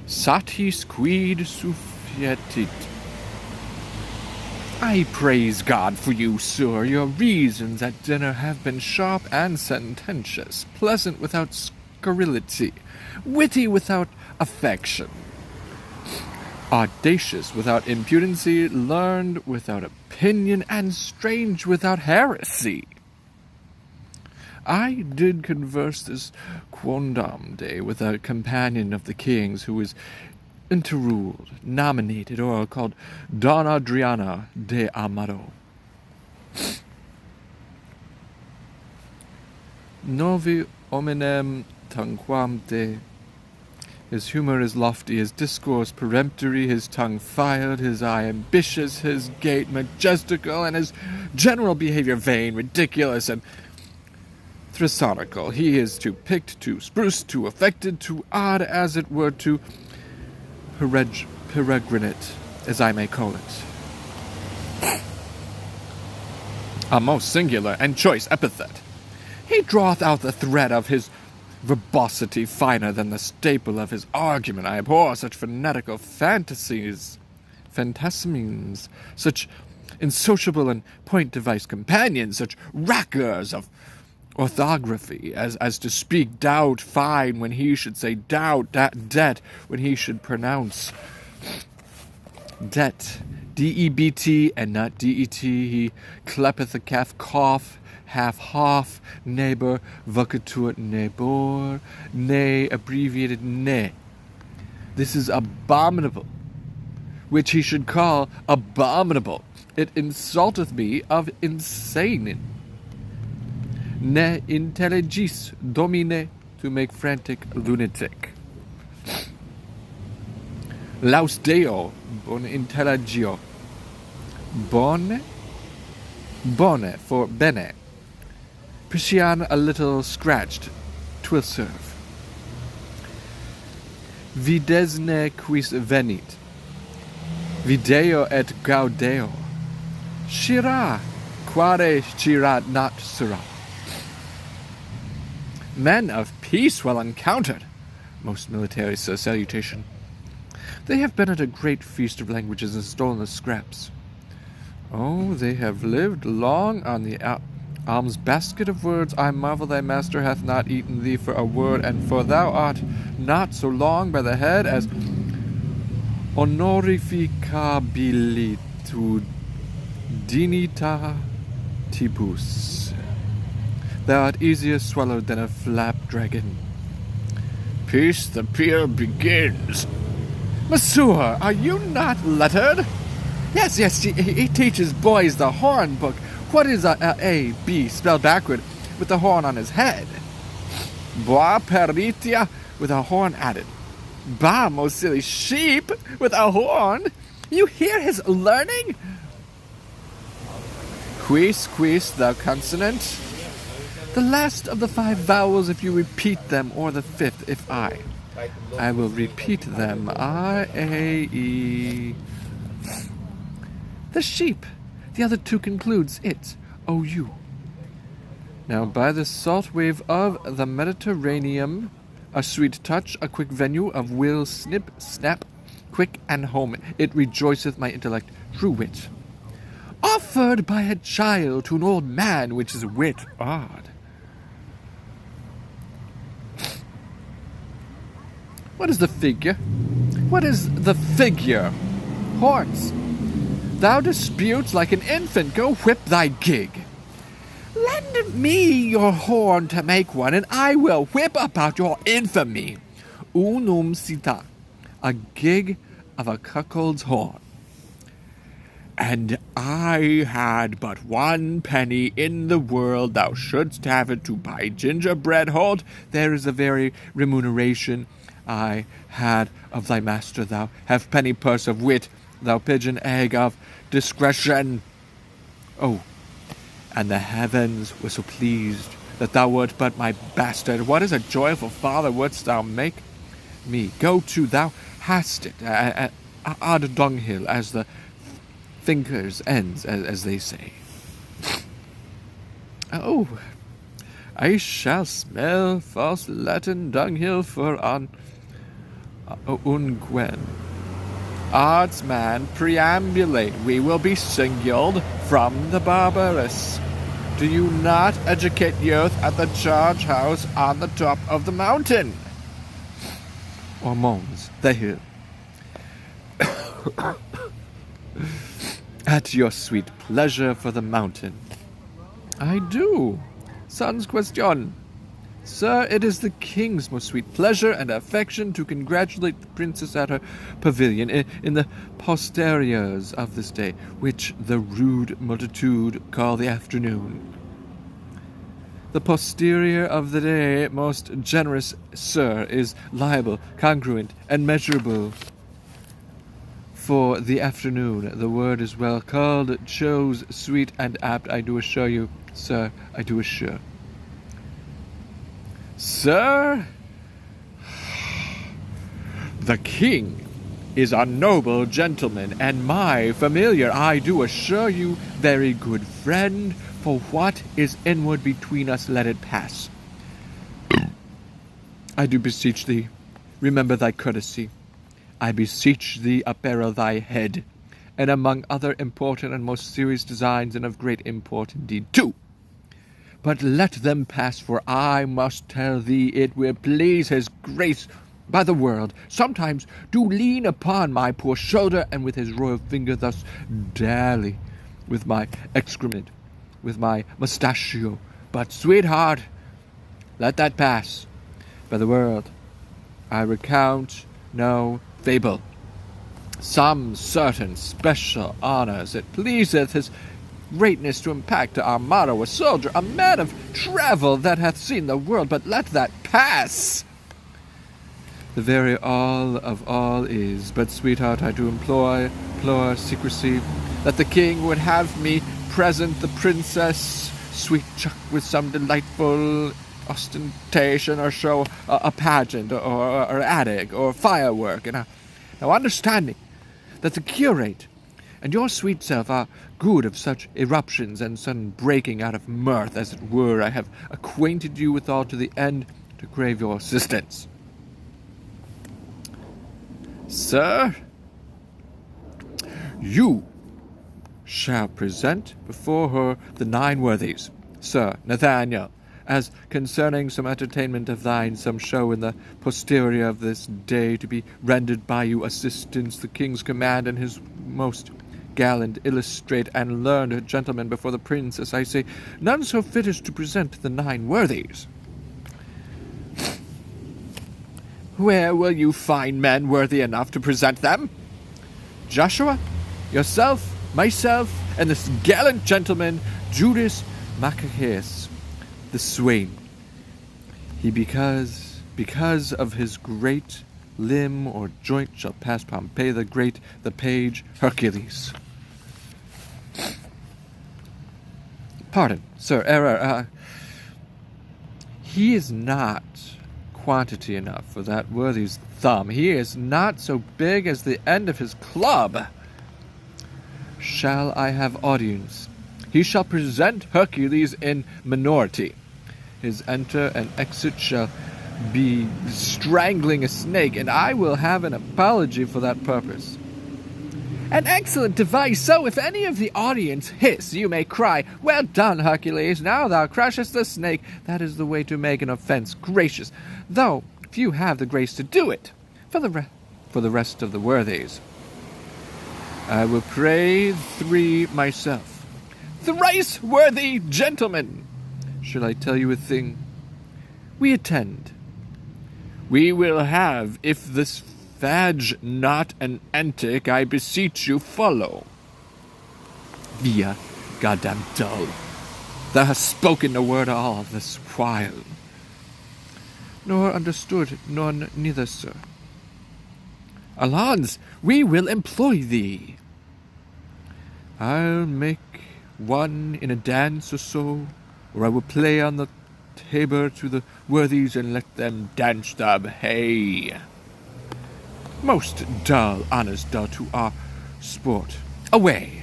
satis quid sufficit. I praise God for you, sir. Your reasons at dinner have been sharp and sententious, pleasant without scurrility, witty without affection, audacious without impudency, learned without opinion, and strange without heresy. I did converse this quondam day with a companion of the king's who is interruled, nominated, or called Donna Adriana de Amaro. Novi hominem tanquam de. His humor is lofty, his discourse peremptory, his tongue fired, his eye ambitious, his gait majestical, and his general behavior vain, ridiculous, and thrasonical. He is too picked, too spruce, too affected, too odd, as it were, too peregrinate, as I may call it. A most singular and choice epithet. He draweth out the thread of his verbosity finer than the staple of his argument. I abhor such fanatical phantasmemes, such insociable and point-device companions, such rackers of orthography, as to speak doubt fine when he should say doubt, debt when he should pronounce debt, D-E-B-T and not D-E-T. He cleppeth a calf, cough, half, neighbor, vocatur neighbor, nay, abbreviated ne. This is abominable, which he should call abominable. It insulteth me of insane. Ne intelligis domine, to make frantic lunatic. Laus Deo, bon intelligio. Bone for bene. Priscian a little scratched, 'twill serve. Videsne quis venit. Video et gaudeo. Shira, quare shirat not sera. Men of peace well encountered. Most military salutation. They have been at a great feast of languages and stolen the scraps. Oh, they have lived long on the alms basket of words. I marvel thy master hath not eaten thee for a word, and for thou art not so long by the head as honorificabilitud dignitatis. Thou art easier swallowed than a flapdragon. Peace the peer begins. Monsieur, are you not lettered? Yes, he teaches boys the horn book. What is A, B, spelled backward, with the horn on his head? Bois peritia, with a horn added. Bah, most silly sheep, with a horn. You hear his learning? Quis, thou consonant? The last of the 5 vowels if you repeat them, or the 5th if I will repeat them. I, A, E. The sheep. The other 2 concludes it. O, U. Now by the salt wave of the Mediterranean, a sweet touch, a quick venue of will, snip, snap, quick and home, it rejoiceth my intellect, true wit. Offered by a child to an old man, which is wit odd. What is the figure? Horns. Thou disputes like an infant, go whip thy gig. Lend me your horn to make one, and I will whip about your infamy. Unum sita, a gig of a cuckold's horn. And I had but 1 penny in the world, thou shouldst have it to buy gingerbread. Hold, there is a very remuneration I had of thy master. Thou halfpenny purse of wit, thou pigeon egg of discretion. Oh, and the heavens were so pleased that thou wert but my bastard. What is a joyful father wouldst thou make me? Go to, thou hast it, ad dunghill, as the thinker's ends, as they say. Oh, I shall smell false Latin dunghill for on Ungwen. Artsman, preambulate. We will be singled from the barbarous. Do you not educate youth at the charge house on the top of the mountain? Ormonds, the hill. At your sweet pleasure for the mountain. I do. Sans question. Sir, it is the king's most sweet pleasure and affection to congratulate the princess at her pavilion in the posteriors of this day, which the rude multitude call the afternoon. The posterior of the day, most generous sir, is liable, congruent, and measurable. For the afternoon, the word is well called, chose, sweet, and apt, I do assure you, sir, I do assure. Sir, the king is a noble gentleman, and my familiar, I do assure you, very good friend, for what is inward between us, let it pass. I do beseech thee, remember thy courtesy. I beseech thee, apparel thy head, and among other important and most serious designs, and of great import indeed too. But let them pass, for I must tell thee it will please his grace by the world. Sometimes do lean upon my poor shoulder, and with his royal finger thus dally with my excrement, with my mustachio. But, sweetheart, let that pass. By the world, I recount no fable. Some certain special honors it pleaseth his greatness to impact to our motto, a soldier, a man of travel that hath seen the world, but let that pass. The very all of all is, but sweetheart, I do implore secrecy, that the king would have me present the princess, sweet chuck, with some delightful ostentation, or show a pageant, or attic, or firework, and now understanding that the curate and your sweet self are good of such eruptions and sudden breaking out of mirth, as it were, I have acquainted you withal to the end to crave your assistance. Sir, you shall present before her the 9 worthies, Sir Nathaniel, as concerning some entertainment of thine, some show in the posterior of this day, to be rendered by you assistance, the king's command, and his most gallant, illustrate, and learned gentlemen before the princess, I say, none so fit as to present the 9 worthies. Where will you find men worthy enough to present them? Joshua, yourself, myself, and this gallant gentleman, Judas Maccabeus, the swain. He, because of his great limb or joint, shall pass Pompey the Great, the page Hercules. Pardon, sir, error. He is not quantity enough for that worthy's thumb. He is not so big as the end of his club. Shall I have audience? He shall present Hercules in minority. His enter and exit shall be strangling a snake, and I will have an apology for that purpose. An excellent device, so if any of the audience hiss, you may cry, well done, Hercules, now thou crushest the snake. That is the way to make an offense gracious, though few have the grace to do it. For the rest of the worthies, I will pray 3 myself. Thrice worthy gentlemen, shall I tell you a thing? We attend. We will have, if this fadge not an antic, I beseech you follow. Via, goddamn dull. Thou hast spoken the word all this while. Nor understood, nor neither, sir. Allons, we will employ thee. I'll make one in a dance or so, or I will play on the tabor to the worthies and let them dance the hay. Most dull, honest dull to our sport. Away!